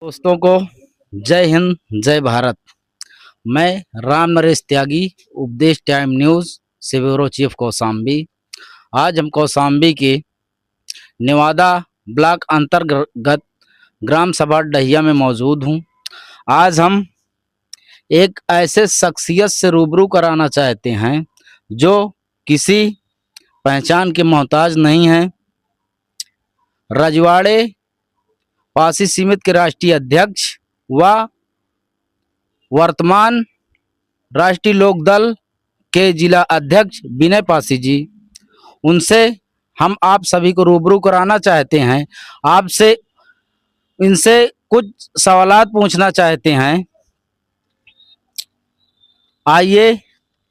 दोस्तों को जय हिंद जय भारत। मैं राम नरेश त्यागी, उपदेश टाइम न्यूज़ से ब्यूरो चीफ कौशाम्बी। आज हम कौशाम्बी के नेवादा ब्लॉक अंतर्गत ग्राम सभा डहिया में मौजूद हूँ। आज हम एक ऐसे शख्सियत से रूबरू कराना चाहते हैं जो किसी पहचान के मोहताज नहीं हैं। रजवाड़े पासी समिति के राष्ट्रीय अध्यक्ष व वर्तमान राष्ट्रीय लोकदल के जिला अध्यक्ष विनय पासी जी, उनसे हम आप सभी को रूबरू कराना चाहते हैं। आपसे इनसे कुछ सवालात पूछना चाहते हैं। आइए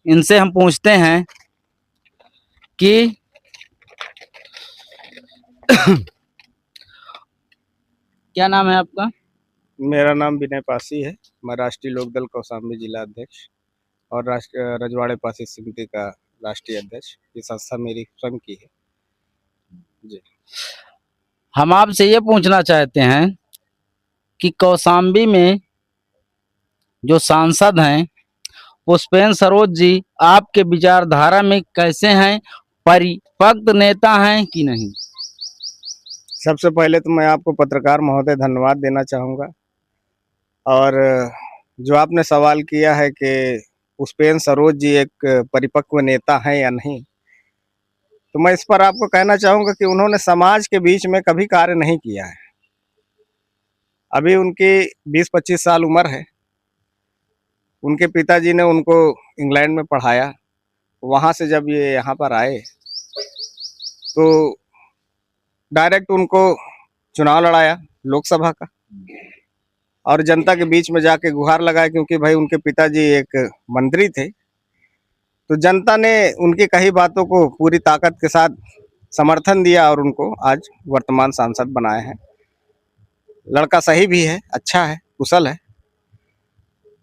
इनसे हम पूछते हैं कि क्या नाम है आपका? मेरा नाम विनय पासी है। मैं राष्ट्रीय लोकदल कौशाम्बी जिला अध्यक्ष और रजवाड़े पासी समिति का राष्ट्रीय अध्यक्ष। ये संस्था मेरी स्वयं की है जी। हम आपसे ये पूछना चाहते हैं कि कौशाम्बी में जो सांसद हैं पुष्पेंद्र सरोज जी, आपके विचारधारा में कैसे हैं? परिपक्व नेता हैं कि नहीं? सबसे पहले तो मैं आपको पत्रकार महोदय धन्यवाद देना चाहूँगा। और जो आपने सवाल किया है कि पुष्पेंद्र सरोज जी एक परिपक्व नेता हैं या नहीं, तो मैं इस पर आपको कहना चाहूँगा कि उन्होंने समाज के बीच में कभी कार्य नहीं किया है। अभी उनकी 20-25 साल उम्र है। उनके पिताजी ने उनको इंग्लैंड में पढ़ाया। वहाँ से जब ये यहाँ पर आए तो डायरेक्ट उनको चुनाव लड़ाया लोकसभा का, और जनता के बीच में जाके गुहार लगाया, क्योंकि भाई उनके पिताजी एक मंत्री थे। तो जनता ने उनकी कही बातों को पूरी ताकत के साथ समर्थन दिया और उनको आज वर्तमान सांसद बनाए हैं। लड़का सही भी है, अच्छा है, कुशल है।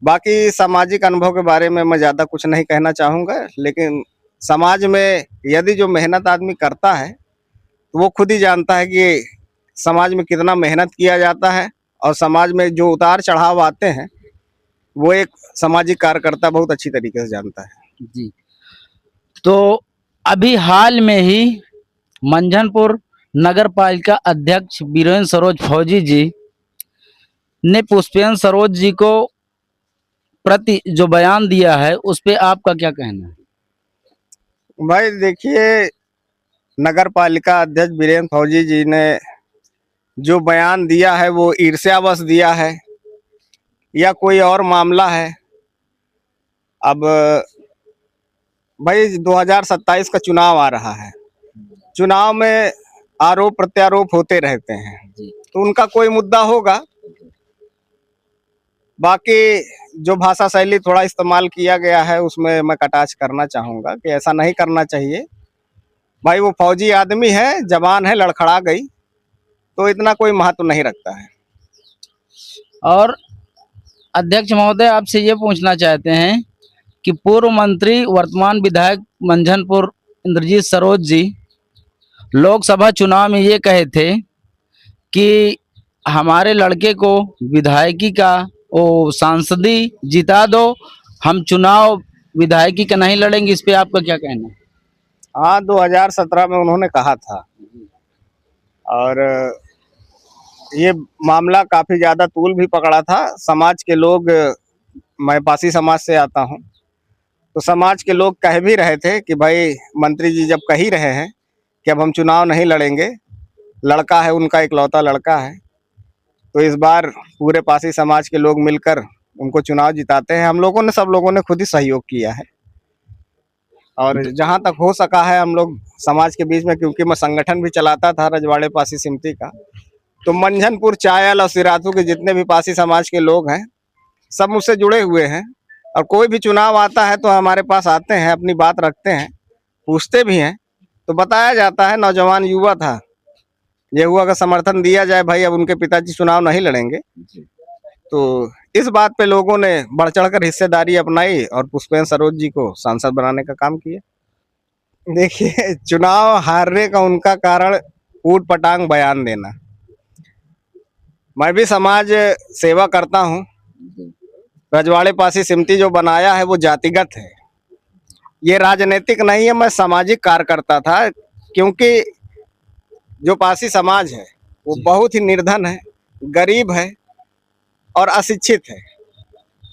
बाकी सामाजिक अनुभव के बारे में मैं ज़्यादा कुछ नहीं कहना चाहूँगा, लेकिन समाज में यदि जो मेहनत आदमी करता है तो वो खुद ही जानता है कि समाज में कितना मेहनत किया जाता है, और समाज में जो उतार चढ़ाव आते हैं वो एक सामाजिक कार्यकर्ता बहुत अच्छी तरीके से जानता है जी। तो अभी हाल में ही मंझनपुर नगर पालिका अध्यक्ष वीरेंद्र सरोज फौजी जी ने पुष्पेंद्र सरोज जी को प्रति जो बयान दिया है उस पे आपका क्या कहना है? भाई देखिए, नगर पालिका अध्यक्ष वीरेंद्र फौजी जी ने जो बयान दिया है वो ईर्ष्यावश दिया है या कोई और मामला है। अब भाई 2027 का चुनाव आ रहा है। चुनाव में आरोप प्रत्यारोप होते रहते हैं, तो उनका कोई मुद्दा होगा। बाकी जो भाषा शैली थोड़ा इस्तेमाल किया गया है उसमें मैं कटाक्ष करना चाहूँगा कि ऐसा नहीं करना चाहिए। भाई वो फौजी आदमी है, जवान है, लड़खड़ा गई तो इतना कोई महत्व नहीं रखता है। और अध्यक्ष महोदय, आपसे ये पूछना चाहते हैं कि पूर्व मंत्री वर्तमान विधायक मंझनपुर इंद्रजीत सरोज जी लोकसभा चुनाव में ये कहे थे कि हमारे लड़के को विधायकी का सांसदी जिता दो, हम चुनाव विधायकी का नहीं लड़ेंगे। इस पे आपका क्या कहना है? हाँ, 2017 में उन्होंने कहा था, और ये मामला काफ़ी ज़्यादा तूल भी पकड़ा था। समाज के लोग, मैं पासी समाज से आता हूँ, तो समाज के लोग कह भी रहे थे कि भाई मंत्री जी जब कह ही रहे हैं कि अब हम चुनाव नहीं लड़ेंगे, लड़का है उनका इकलौता लड़का है, तो इस बार पूरे पासी समाज के लोग मिलकर उनको चुनाव जिताते हैं। हम लोगों ने, सब लोगों ने खुद ही सहयोग किया है, और जहां तक हो सका है हम लोग समाज के बीच में, क्योंकि मैं संगठन भी चलाता था रजवाड़े पासी समिति का, तो मंझनपुर, चायल और सिराथू के जितने भी पासी समाज के लोग हैं सब मुझसे जुड़े हुए हैं। और कोई भी चुनाव आता है तो हमारे पास आते हैं, अपनी बात रखते हैं, पूछते भी हैं, तो बताया जाता है। नौजवान युवा था, ये हुआ का समर्थन दिया जाए, भाई अब उनके पिताजी चुनाव नहीं लड़ेंगे। तो इस बात पे लोगों ने बढ़ चढ़कर हिस्सेदारी अपनाई और पुष्पेंद्र सरोज जी को सांसद बनाने का काम किया। देखिए, चुनाव हारने का उनका कारण ऊट पटांग बयान देना। मैं भी समाज सेवा करता हूँ। रजवाड़े पासी समिति जो बनाया है वो जातिगत है, ये राजनीतिक नहीं है। मैं सामाजिक कार्यकर्ता था, क्योंकि जो पासी समाज है वो जी। बहुत ही निर्धन है, गरीब है और अशिक्षित है।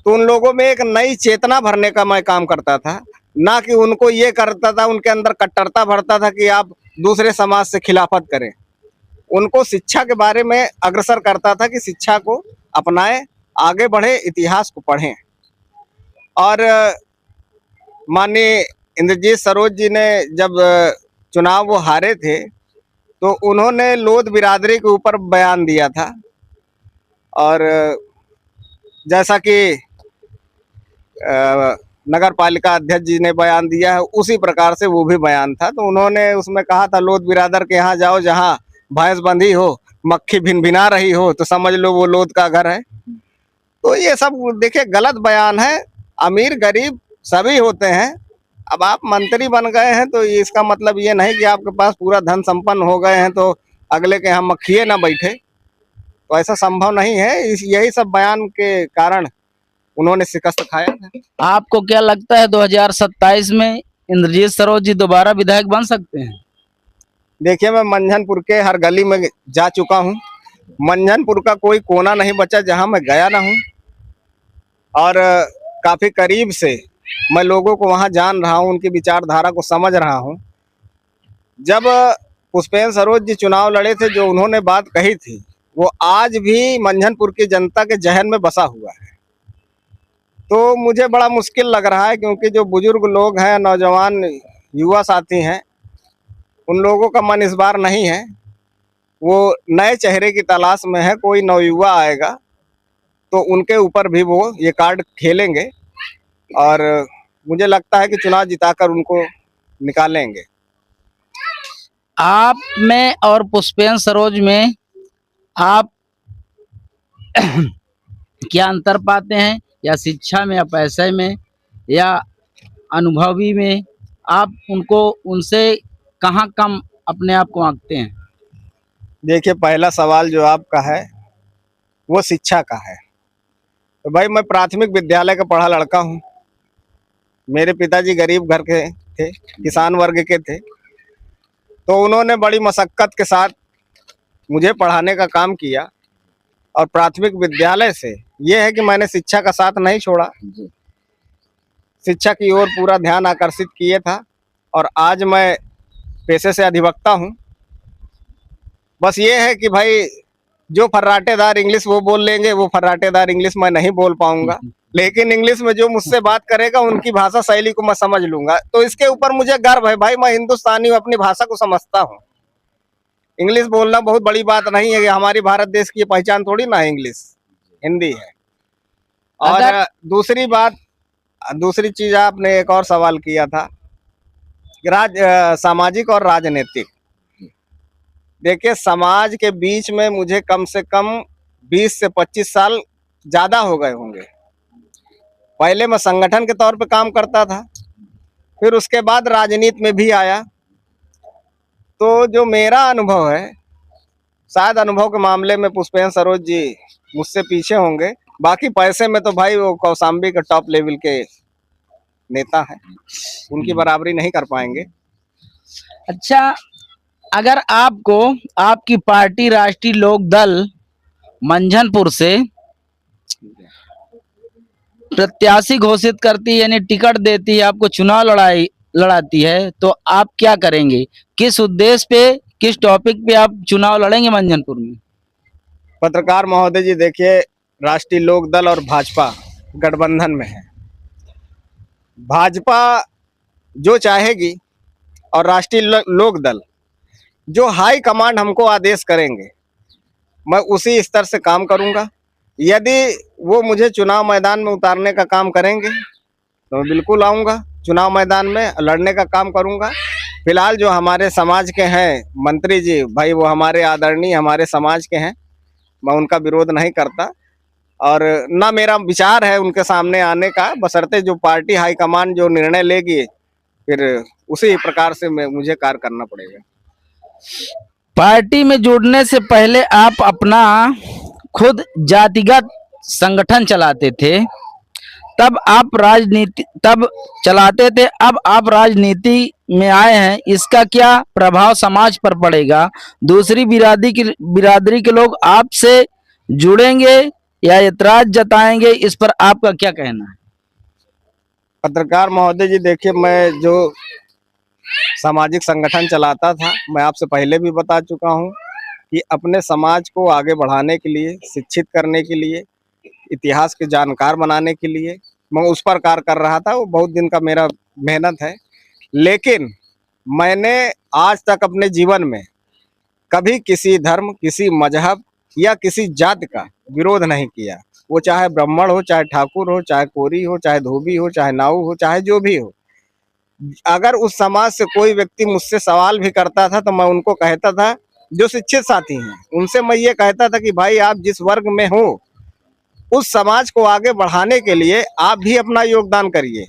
तो उन लोगों में एक नई चेतना भरने का मैं काम करता था, ना कि उनको ये करता था, उनके अंदर कट्टरता भरता था कि आप दूसरे समाज से खिलाफत करें। उनको शिक्षा के बारे में अग्रसर करता था कि शिक्षा को अपनाएं, आगे बढ़े, इतिहास को पढ़ें। और माननीय इंद्रजीत सरोज जी ने जब चुनाव वो हारे थे, तो उन्होंने लोध बिरादरी के ऊपर बयान दिया था। और जैसा कि नगर पालिका अध्यक्ष जी ने बयान दिया है, उसी प्रकार से वो भी बयान था। तो उन्होंने उसमें कहा था, लोध बिरादर के यहाँ जाओ, जहाँ भैंस बंधी हो, मक्खी भिनभिना रही हो, तो समझ लो वो लोध का घर है। तो ये सब देखिए गलत बयान है। अमीर गरीब सभी होते हैं। अब आप मंत्री बन गए हैं तो इसका मतलब ये नहीं कि आपके पास पूरा धन संपन्न हो गए हैं तो अगले के यहाँ मक्खिए ना बैठे। तो ऐसा संभव नहीं है। यही सब बयान के कारण उन्होंने शिकस्त खाया है। आपको क्या लगता है 2027 में इंद्रजीत सरोज जी दोबारा विधायक बन सकते हैं? देखिए, मैं मंझनपुर के हर गली में जा चुका हूँ। मंझनपुर का कोई कोना नहीं बचा जहाँ मैं गया ना हूँ। और काफी करीब से मैं लोगों को वहाँ जान रहा हूँ, उनकी विचारधारा को समझ रहा हूँ। जब पुष्पेंद्र सरोज जी चुनाव लड़े थे, जो उन्होंने बात कही थी वो आज भी मंझनपुर की जनता के जहन में बसा हुआ है। तो मुझे बड़ा मुश्किल लग रहा है, क्योंकि जो बुजुर्ग लोग हैं, नौजवान युवा साथी हैं, उन लोगों का मन इस बार नहीं है। वो नए चेहरे की तलाश में है। कोई नवयुवा आएगा तो उनके ऊपर भी वो ये कार्ड खेलेंगे और मुझे लगता है कि चुनाव जिताकर उनको निकालेंगे। आप में और पुष्पेंद्र सरोज में आप क्या अंतर पाते हैं, या शिक्षा में, या पैसे में, या अनुभवी में? आप उनको उनसे कहाँ कम अपने आप को आंकते हैं? देखिए, पहला सवाल जो आपका है वो शिक्षा का है। तो भाई, मैं प्राथमिक विद्यालय का पढ़ा लड़का हूँ। मेरे पिताजी गरीब घर के थे, किसान वर्ग के थे। तो उन्होंने बड़ी मशक्कत के साथ मुझे पढ़ाने का काम किया। और प्राथमिक विद्यालय से ये है कि मैंने शिक्षा का साथ नहीं छोड़ा, शिक्षा की ओर पूरा ध्यान आकर्षित किए था। और आज मैं पेशे से अधिवक्ता हूँ। बस ये है कि भाई, जो फर्राटेदार इंग्लिश वो बोल लेंगे, वो फर्राटेदार इंग्लिश मैं नहीं बोल पाऊंगा। लेकिन इंग्लिश में जो मुझसे बात करेगा उनकी भाषा शैली को मैं समझ लूंगा। तो इसके ऊपर मुझे गर्व है। भाई, मैं हिंदुस्तानी हूँ, अपनी भाषा को समझता हूँ। इंग्लिश बोलना बहुत बड़ी बात नहीं है। कि हमारी भारत देश की पहचान थोड़ी ना है इंग्लिश, हिंदी है। और अगर दूसरी चीज, आपने एक और सवाल किया था, सामाजिक और राजनीतिक। देखिए, समाज के बीच में मुझे कम से कम 20 से 25 साल ज्यादा हो गए होंगे। पहले मैं संगठन के तौर पे काम करता था, फिर उसके बाद राजनीति में भी आया। तो जो मेरा अनुभव है, शायद अनुभव के मामले में पुष्पेंद्र सरोज जी मुझसे पीछे होंगे। बाकी पैसे में तो भाई वो कौशाम्बी के टॉप लेवल के नेता हैं, उनकी बराबरी नहीं कर पाएंगे। अच्छा, अगर आपको आपकी पार्टी राष्ट्रीय लोक दल मंझनपुर से प्रत्याशी घोषित करती है, यानी टिकट देती है, आपको चुनाव लड़ाती है, तो आप क्या करेंगे? किस उद्देश्य पे, किस टॉपिक पे आप चुनाव लड़ेंगे मंझनपुर में? पत्रकार महोदय जी, देखिए, राष्ट्रीय लोक दल और भाजपा गठबंधन में है। भाजपा जो चाहेगी और राष्ट्रीय लोक दल जो हाई कमांड हमको आदेश करेंगे, मैं उसी स्तर से काम करूंगा। यदि वो मुझे चुनाव मैदान में उतारने का काम करेंगे तो मैं बिल्कुल आऊँगा, चुनाव मैदान में लड़ने का काम करूँगा। फिलहाल जो हमारे समाज के हैं मंत्री जी, भाई वो हमारे आदरणीय, हमारे समाज के हैं, मैं उनका विरोध नहीं करता। और ना मेरा विचार है उनके सामने आने का, बशर्ते जो पार्टी हाईकमान जो निर्णय लेगी, फिर उसी प्रकार से मुझे कार्य करना पड़ेगा। पार्टी में जुड़ने से पहले आप अपना खुद जातिगत संगठन चलाते थे, तब आप राजनीति तब चलाते थे, अब आप राजनीति में आए हैं, इसका क्या प्रभाव समाज पर पड़ेगा? दूसरी बिरादरी के लोग आपसे जुड़ेंगे या ऐतराज जताएंगे? इस पर आपका क्या कहना है? पत्रकार महोदय जी, देखिए, मैं जो सामाजिक संगठन चलाता था, मैं आपसे पहले भी बता चुका हूं कि अपने समाज को आगे बढ़ाने के लिए, शिक्षित करने के लिए, इतिहास के जानकार बनाने के लिए मैं उस पर कार्य कर रहा था। वो बहुत दिन का मेरा मेहनत है, लेकिन मैंने आज तक अपने जीवन में कभी किसी धर्म, किसी मजहब या किसी जाति का विरोध नहीं किया। वो चाहे ब्राह्मण हो, चाहे ठाकुर हो, चाहे कोरी हो, चाहे धोबी हो, चाहे नाऊ हो, चाहे जो भी हो। अगर उस समाज से कोई व्यक्ति मुझसे सवाल भी करता था तो मैं उनको कहता था, जो शिक्षित साथी हैं उनसे मैं ये कहता था कि भाई, आप जिस वर्ग में हो उस समाज को आगे बढ़ाने के लिए आप भी अपना योगदान करिए।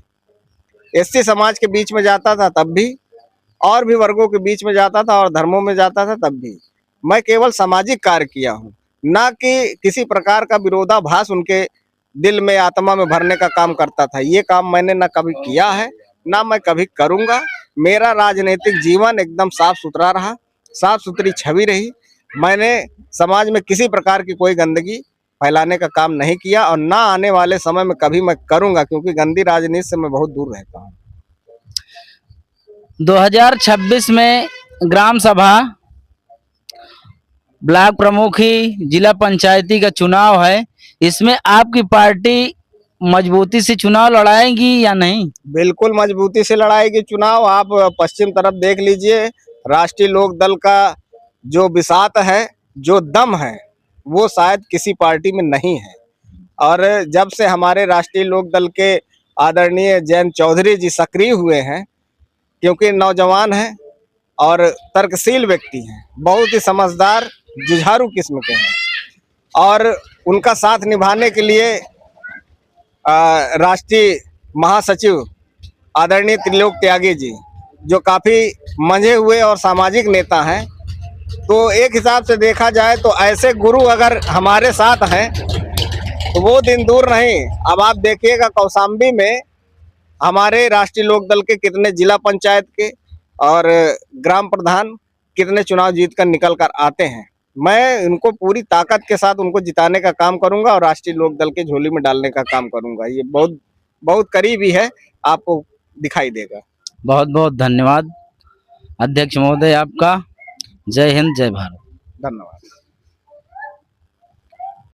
एससी समाज के बीच में जाता था तब भी, और भी वर्गों के बीच में जाता था और धर्मों में जाता था तब भी। मैं केवल सामाजिक कार्य किया हूँ, ना कि किसी प्रकार का विरोधाभास उनके दिल में, आत्मा में भरने का काम करता था। ये काम मैंने ना कभी किया है, ना मैं कभी करूँगा। मेरा राजनीतिक जीवन एकदम साफ सुथरा रहा, साफ सुथरी छवि रही। मैंने समाज में किसी प्रकार की कोई गंदगी फैलाने का काम नहीं किया, और ना आने वाले समय में कभी मैं करूँगा, क्योंकि गंदी राजनीति से मैं बहुत दूर रहता हूँ। 2026 में ग्राम सभा, ब्लॉक प्रमुखी, जिला पंचायती का चुनाव है। इसमें आपकी पार्टी मजबूती से चुनाव लड़ाएगी या नहीं? बिल्कुल मजबूती से लड़ाएगी चुनाव। आप पश्चिम तरफ देख लीजिए, राष्ट्रीय लोक दल का जो बिसात है, जो दम है, वो शायद किसी पार्टी में नहीं है। और जब से हमारे राष्ट्रीय लोक दल के आदरणीय जयंत चौधरी जी सक्रिय हुए हैं, क्योंकि नौजवान हैं और तर्कशील व्यक्ति हैं, बहुत ही समझदार, जुझारू किस्म के हैं, और उनका साथ निभाने के लिए राष्ट्रीय महासचिव आदरणीय त्रिलोक त्यागी जी, जो काफ़ी मंझे हुए और सामाजिक नेता हैं, तो एक हिसाब से देखा जाए तो ऐसे गुरु अगर हमारे साथ हैं तो वो दिन दूर नहीं। अब आप देखिएगा, कौशाम्बी में हमारे राष्ट्रीय लोक दल के कितने जिला पंचायत के और ग्राम प्रधान कितने चुनाव जीत कर निकल कर आते हैं। मैं उनको पूरी ताकत के साथ उनको जिताने का काम करूंगा और राष्ट्रीय लोक दल के झोली में डालने का काम करूंगा। ये बहुत बहुत करीबी है, आपको दिखाई देगा। बहुत बहुत धन्यवाद अध्यक्ष महोदय आपका। जय हिंद, जय भारत। धन्यवाद।